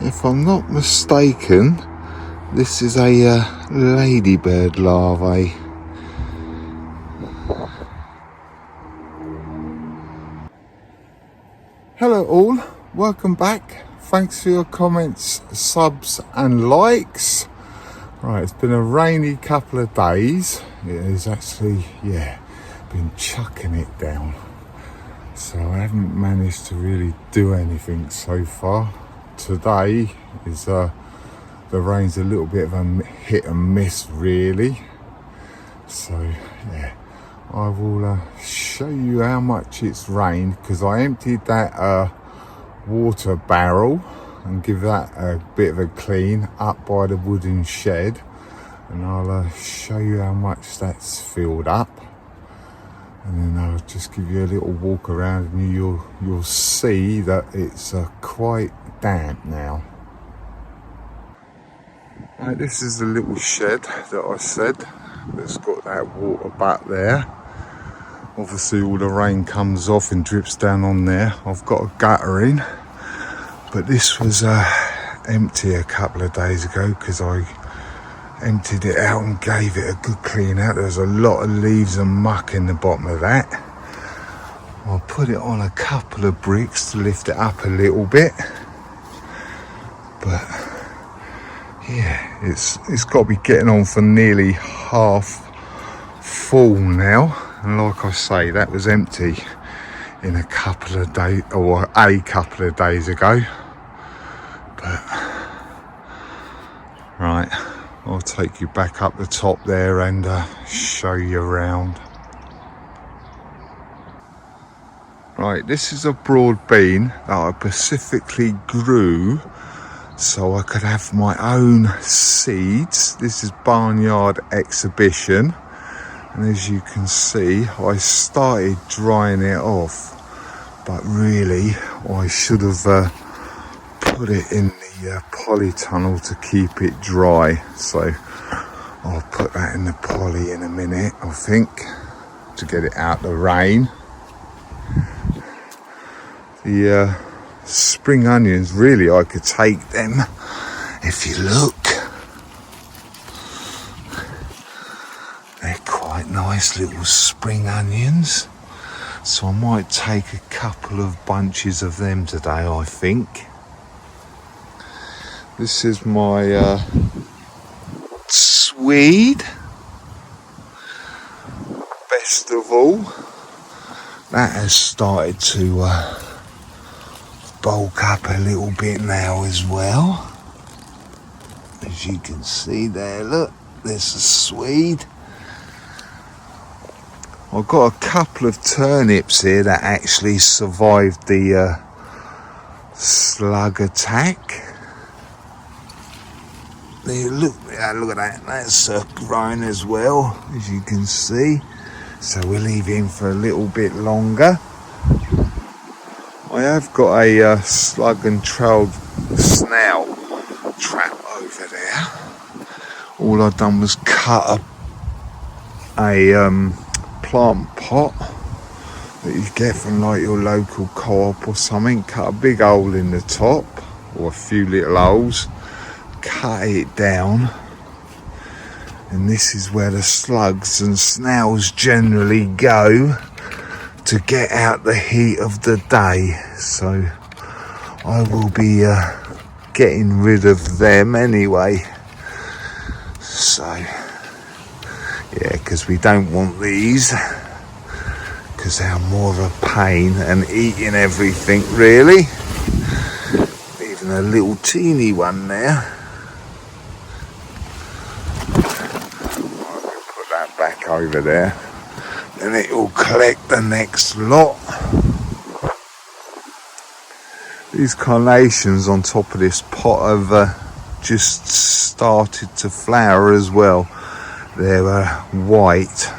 If I'm not mistaken, this is a ladybird larvae. Hello all, welcome back. Thanks for your comments, subs and likes. Right, it's been a rainy couple of days. It has actually, been chucking it down. So I haven't managed to really do anything so far. Today is the rain's a little bit of a hit and miss really. So yeah, I will show you how much it's rained, because I emptied that water barrel and give that a bit of a clean up by the wooden shed, and I'll show you how much that's filled up. And then I'll just give you a little walk around and you'll see that it's quite damp now. Right, this is the little shed that I said that's got that water back there. Obviously all the rain comes off and drips down on there. I've got a gutter in, but this was empty a couple of days ago because I emptied it out and gave it a good clean out. There's a lot of leaves and muck in the bottom of that. I'll put it on a couple of bricks to lift it up a little bit, but yeah, it's got to be getting on for nearly half full now. And like I say, that was empty in a couple of days, or a couple of days ago. But right, I'll take you back up the top there and show you around. Right, this is a broad bean that I specifically grew so I could have my own seeds. This is Barnyard Exhibition, and as you can see, I started drying it off, but really I should have put it in the polytunnel to keep it dry. So I'll put that in the poly in a minute, I think, to get it out the rain. The spring onions, really I could take them. If you look, they're quite nice little spring onions. So I might take a couple of bunches of them today, I think. This is my swede. Best of all, that has started to bulk up a little bit now as well. As you can see there, look, there's a swede. I've got a couple of turnips here that actually survived the slug attack. There, look at that, that's growing as well, as you can see. So we'll leave him for a little bit longer. I have got a slug and trailed snail trap over there. All I've done was cut a plant pot that you get from like your local co-op or something. Cut a big hole in the top, or a few little holes, cut it down, and this is where the slugs and snails generally go to get out the heat of the day. So I will be getting rid of them anyway. So yeah, because we don't want these, because they're more of a pain and eating everything really. Even a little teeny one there. I'll put that back over there, and it will collect the next lot. These carnations on top of this pot have just started to flower as well. They're white.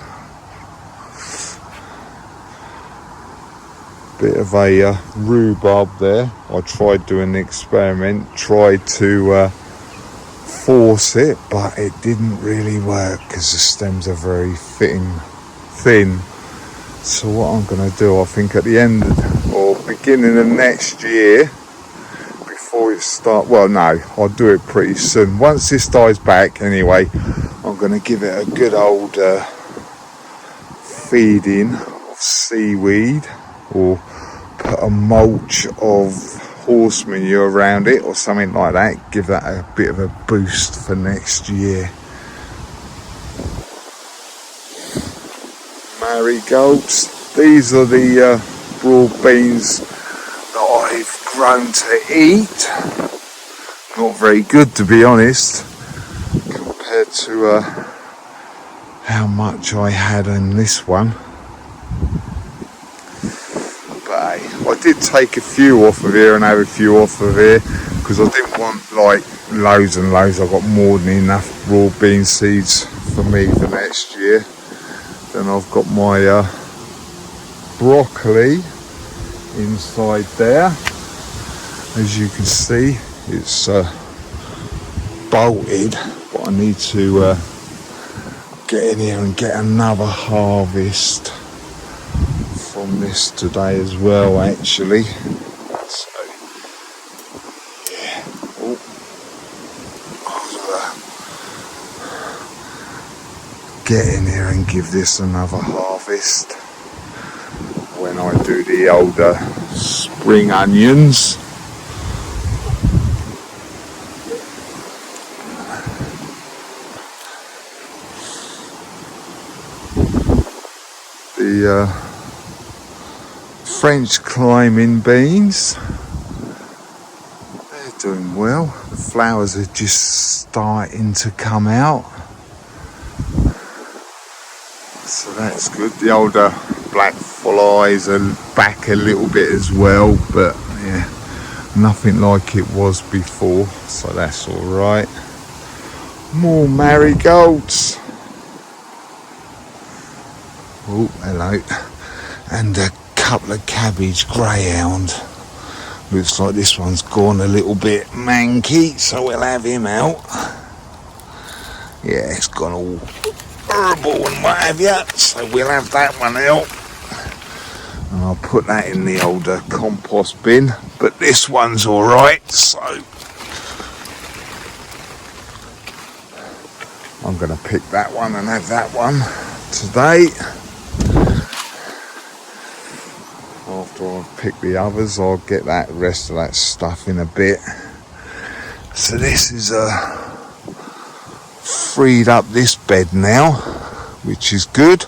Bit of a rhubarb there. I tried doing the experiment, tried to force it, but it didn't really work because the stems are very thin. So what I'm going to do, I think at the end or beginning of next year, before it starts. Well, no, I'll do it pretty soon. Once this dies back, anyway, I'm going to give it a good old feeding of seaweed, or put a mulch of horse manure around it or something like that. Give that a bit of a boost for next year. Marigolds. These are the broad beans that I've grown to eat. Not very good, to be honest, compared to how much I had in this one. But hey, I did take a few off of here and have a few off of here because I didn't want like loads and loads. I've got more than enough raw bean seeds for me for next year. Then I've got my broccoli inside there. As you can see, it's bolted, but I need to get in here and get another harvest from this today as well, actually. So yeah, I'll get in here and give this another harvest when I do the older spring onions. The French climbing beans, they're doing well. The flowers are just starting to come out, so that's good. The older black flies are back a little bit as well, but yeah, nothing like it was before, so that's all right. More marigolds. Oh, hello. And a couple of cabbage greyhound. Looks like this one's gone a little bit manky, so we'll have him out. Yeah, it's gone all horrible and what have you, so we'll have that one out. And I'll put that in the older compost bin, but this one's alright, so I'm going to pick that one and have that one today. After I've picked the others, I'll get that rest of that stuff in a bit. So this is freed up this bed now, which is good,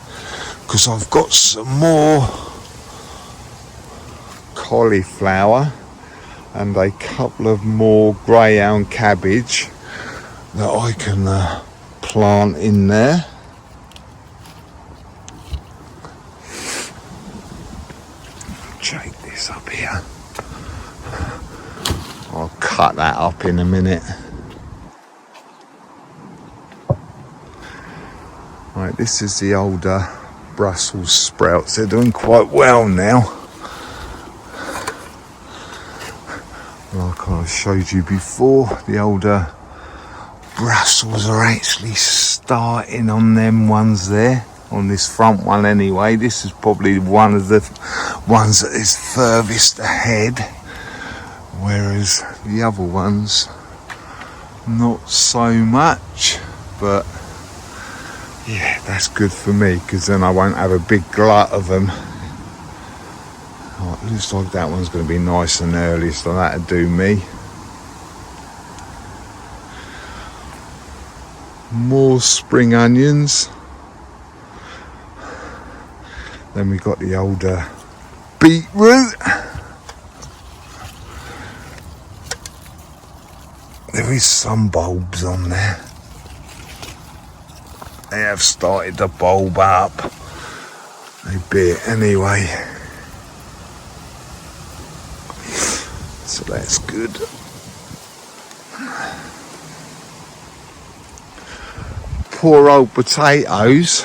because I've got some more cauliflower and a couple of more greyhound cabbage that I can plant in there. Shake this up here. I'll cut that up in a minute. Right, this is the older Brussels sprouts. They're doing quite well now. Like I showed you before, the older Brussels are actually starting on them ones there. On this front one anyway. This is probably one of the ones that is furthest ahead, whereas the other ones not so much. But yeah, that's good for me, because then I won't have a big glut of them. Oh, it looks like that one's going to be nice and early, so that'll do me. More spring onions. Then we got the older beetroot. There is some bulbs on there. They have started to bulb up a bit anyway. So that's good. Poor old potatoes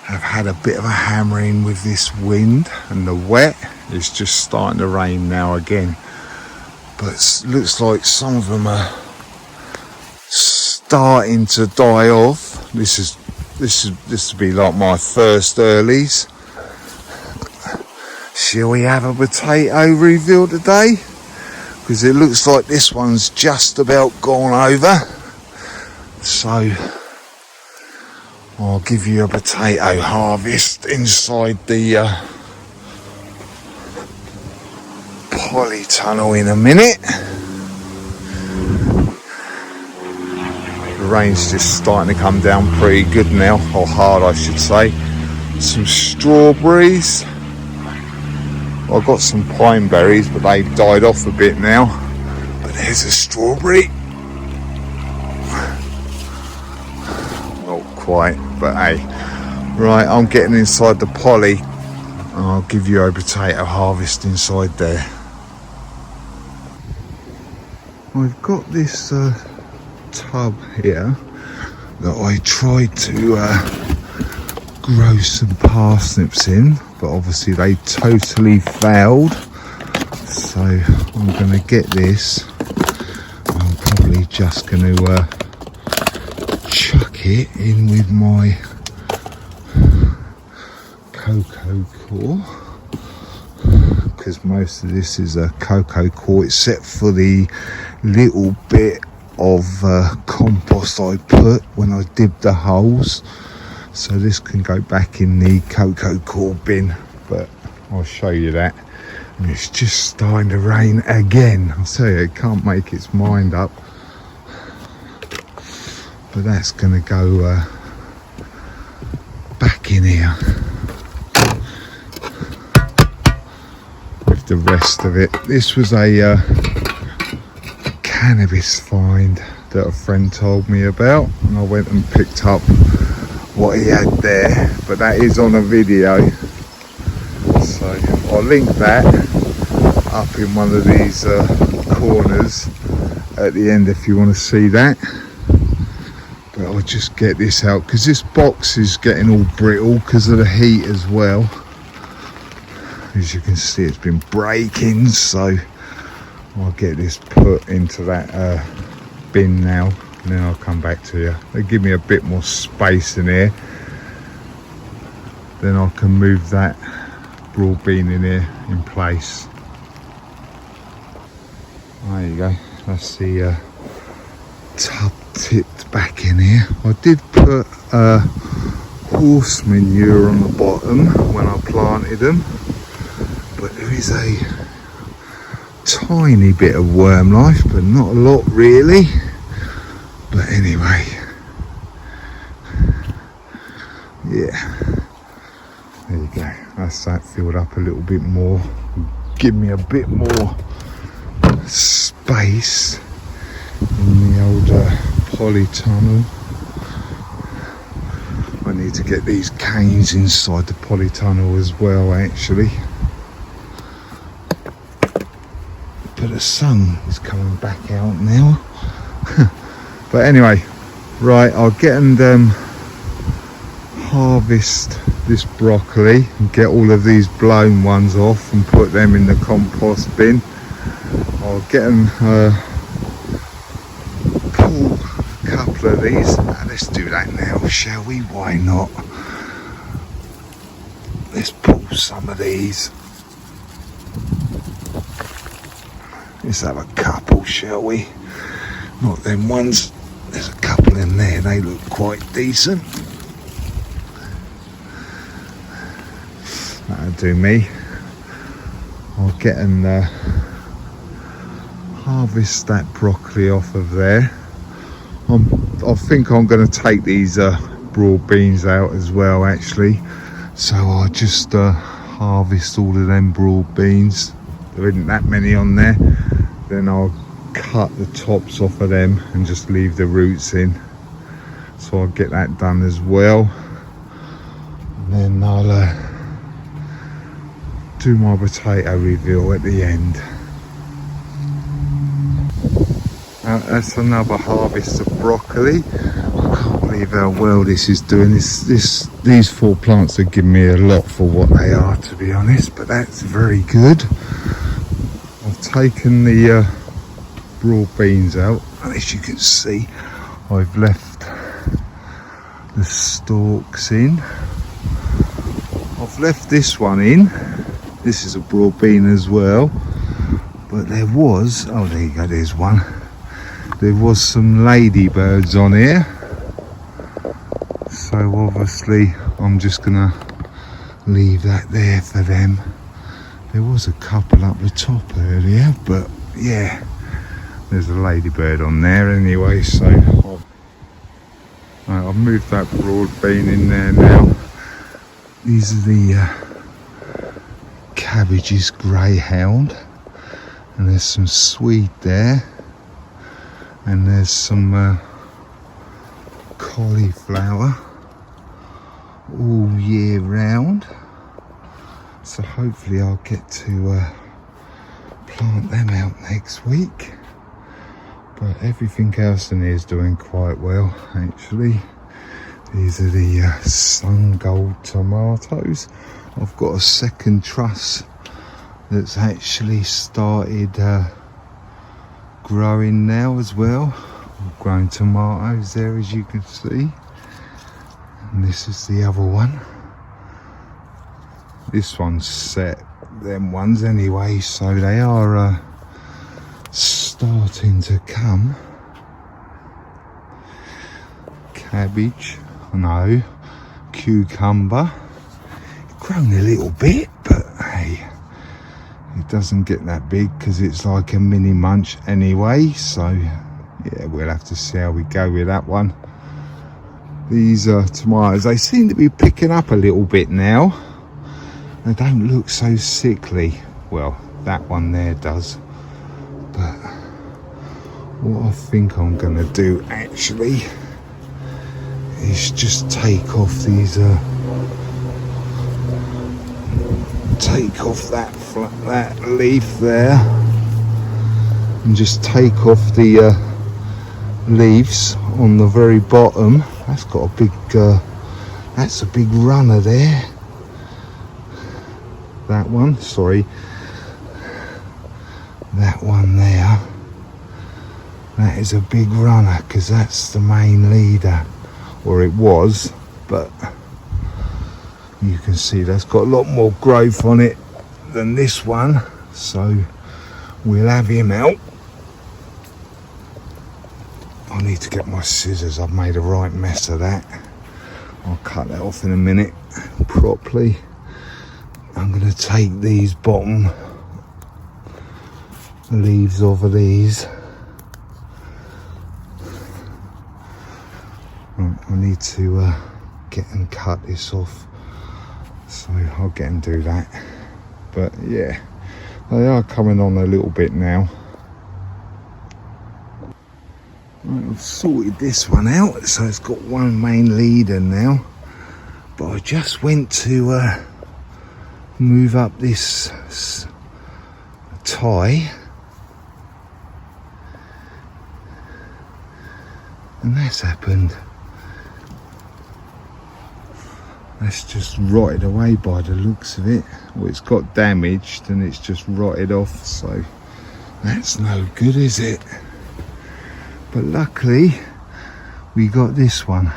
have had a bit of a hammering with this wind and the wet. It's just starting to rain now again, but it looks like some of them are starting to die off. This will be like my first earlies. Shall we have a potato reveal today? because it looks like this one's just about gone over. So I'll give you a potato harvest inside the polytunnel in a minute. The rain's just starting to come down pretty good now, or hard I should say. Some strawberries. I've got some pine berries, but they've died off a bit now. But there's a strawberry. Not quite, but hey. Right, I'm getting inside the poly. I'll give you a potato harvest inside there. I've got this tub here that I tried to grow some parsnips in, but obviously they totally failed. So I'm going to get this. I'm probably just going to chuck it in with my cocoa core, because most of this is a cocoa core except for the little bit of compost I put when I dipped the holes. So this can go back in the cocoa core bin, but I'll show you that. And it's just starting to rain again. I'll tell you, it can't make its mind up. But that's going to go back in here with the rest of it. This was a cannabis find that a friend told me about, and I went and picked up what he had there, but that is on a video, so I'll link that up in one of these corners at the end if you want to see that. But I'll just get this out because this box is getting all brittle because of the heat as well. As you can see, it's been breaking, so I'll get this put into that bin now, and then I'll come back to you. They give me a bit more space in here, then I can move that broad bean in here in place. There you go, that's the tub tipped back in here. I did put horse manure on the bottom when I planted them, but there is a tiny bit of worm life, but not a lot really. But anyway, yeah, there you go, that's that filled up a little bit more, give me a bit more space in the old polytunnel. I need to get these canes inside the polytunnel as well actually. But the sun is coming back out now. But anyway, right, I'll get and harvest this broccoli and get all of these blown ones off and put them in the compost bin. I'll get and pull a couple of these. Let's do that now, shall we? Why not? Let's pull some of these. Let's have a couple, shall we? Not them ones. There's a couple in there. They look quite decent. That'll do me. I'll get and harvest that broccoli off of there. I think I'm going to take these broad beans out as well actually. So I'll just harvest all of them broad beans. There isn't that many on there. Then I'll cut the tops off of them and just leave the roots in. So I'll get that done as well. And then I'll do my potato reveal at the end. That's another harvest of broccoli. I can't believe how well this is doing. These 4 plants are giving me a lot for what they are, to be honest, but that's very good. I've taken the broad beans out, and as you can see, I've left the stalks in. I've left this one in. This is a broad bean as well, But there was, oh there you go, there's one. There was some ladybirds on here. So obviously I'm just gonna leave that there for them. There was a couple up the top earlier, but yeah, there's a ladybird on there anyway, so I've moved that broad bean in there now. These are the Cabbage's Greyhound, and there's some swede there, and there's some cauliflower all year round, so hopefully I'll get to plant them out next week. But everything else in here is doing quite well actually. These are the Sun Gold tomatoes. I've got a second truss that's actually started growing now as well. I've grown tomatoes there, as you can see. And this is the other one. This one's set, them ones anyway, so they are starting to come. Cabbage, no, cucumber. Grown a little bit, but hey, it doesn't get that big because it's like a mini munch anyway, so yeah, we'll have to see how we go with that one. These tomatoes, they seem to be picking up a little bit now. They don't look so sickly. Well, that one there does. But what I think I'm gonna do actually is just take off these take off that leaf there, and just take off the leaves on the very bottom. That's got a big that's a big runner there. That one, sorry, that one there, that is a big runner because that's the main leader, or it was, but you can see that's got a lot more growth on it than this one, so we'll have him out. I need to get my scissors, I've made a right mess of that. I'll cut that off in a minute properly. I'm going to take these bottom leaves off of these. Right, I need to get and cut this off, so I'll get and do that. But yeah, they are coming on a little bit now. Right, I've sorted this one out, so it's got one main leader now, but I just went to move up this tie, and that's happened. That's just rotted away by the looks of it. Well, it's got damaged and it's just rotted off, so that's no good, is it? But luckily we got this one,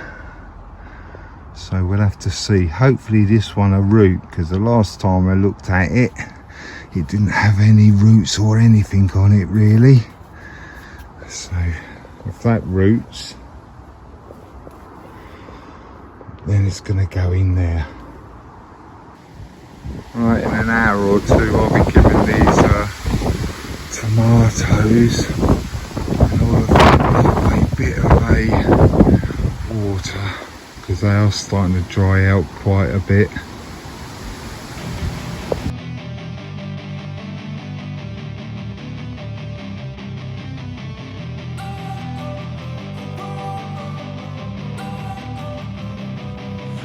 so we'll have to see. Hopefully this one a root, because the last time I looked at it, it didn't have any roots or anything on it really. So if that roots, then it's going to go in there. Right, in an hour or two I'll be giving these tomatoes and all of that a bit of a water, because they are starting to dry out quite a bit.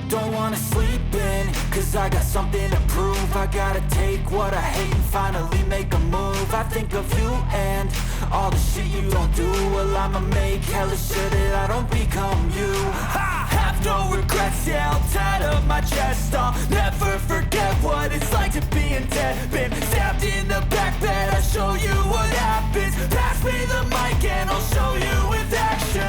Don't wanna sleep in, cause I got something to prove. I gotta take what I hate and finally make a move. I think of you and all the shit you don't do. Well, I'ma make hella sure that I don't become you. I have no regrets, yeah, I'll tie up my chest. I'll never forget what it's like to be in debt. Been stabbed in the back bed, I'll show you what happens. Pass me the mic and I'll show you with action.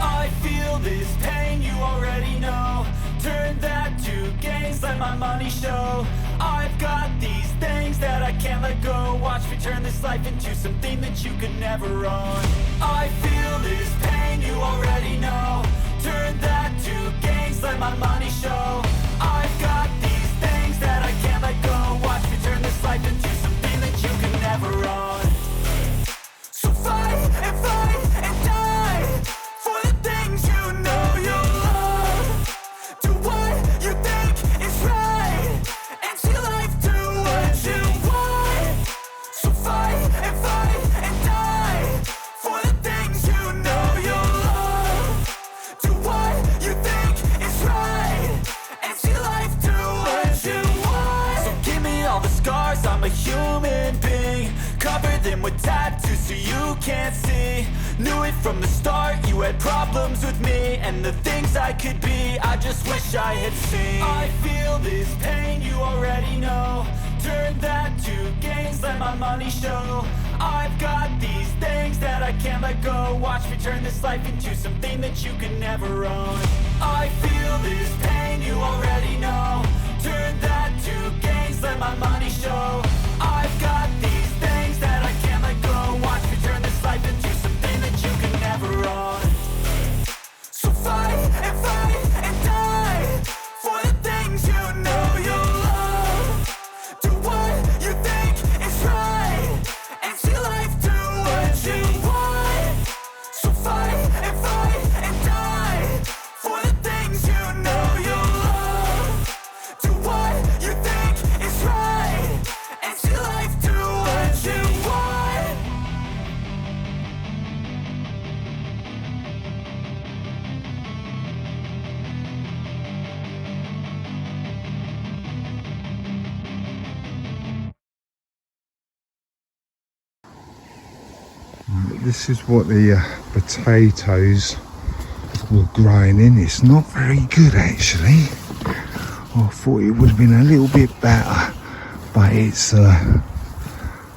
I feel this pain, you already know. Turn that to gains, let my money show. I've got these things that I can't let go. Watch me turn this life into something that you could never own. I feel this pain, you already know. Turn that to gains, let my money show. I've got these things that I can't let go. Watch me turn this life into something that you can never own. So fight and die for the things you know you love. Do what you think is right and see life do what you want. So fight and die for the things you know you love. Do what you think is right and see life do what you want. So give me all the scars, I'm a human being. Cover them with tattoos so you can't see. Knew it from the start, you had problems with me and the things I could be, I just wish I had seen. I feel this pain, you already know. Turn that to gains, let my money show. I've got these things that I can't let go. Watch me turn this life into something that you can never own. I feel this pain, you already know. Turn that to gains, let my money show. I've got these things that I can't let go. Watch me turn this life into something that you can never own. So fight and die for the things you know you love. Do what you think is right and see life do what you want. So fight and die for the things you know you love. Do what you think is right and see life do what you want. This is what the potatoes were growing in. It's not very good actually. I thought it would have been a little bit better, but it's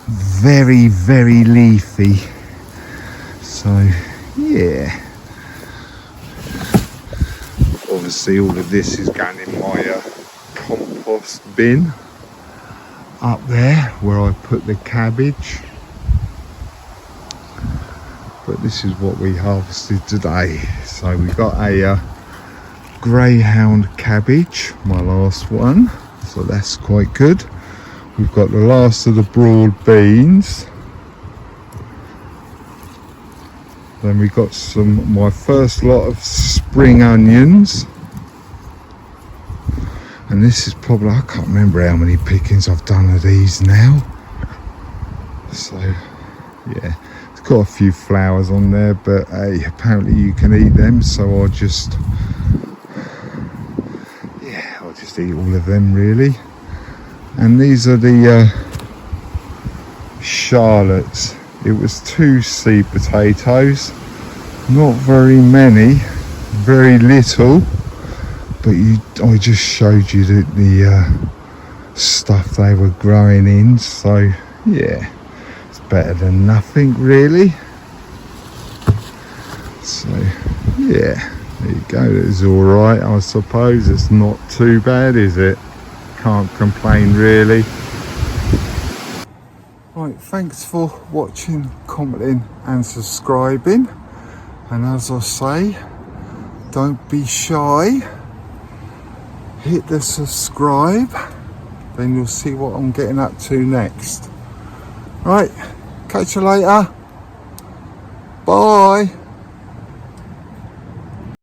very, very leafy. So yeah, obviously all of this is going in my compost bin up there where I put the cabbage. But this is what we harvested today. So we got a greyhound cabbage, my last one, so that's quite good. We've got the last of the broad beans, then we got my first lot of spring onions, and this is probably, I can't remember how many pickings I've done of these now. So yeah, got a few flowers on there, but apparently you can eat them, so I'll just eat all of them really. And these are the Charlottes. It was 2 seed potatoes, not very many, very little, but I just showed you the stuff they were growing in, so yeah, better than nothing really. So yeah, there you go. It's all right, I suppose. It's not too bad, is it? Can't complain really. Right, thanks for watching, commenting and subscribing, and as I say, don't be shy, hit the subscribe, then you'll see what I'm getting up to next. Right, catch you later. Bye.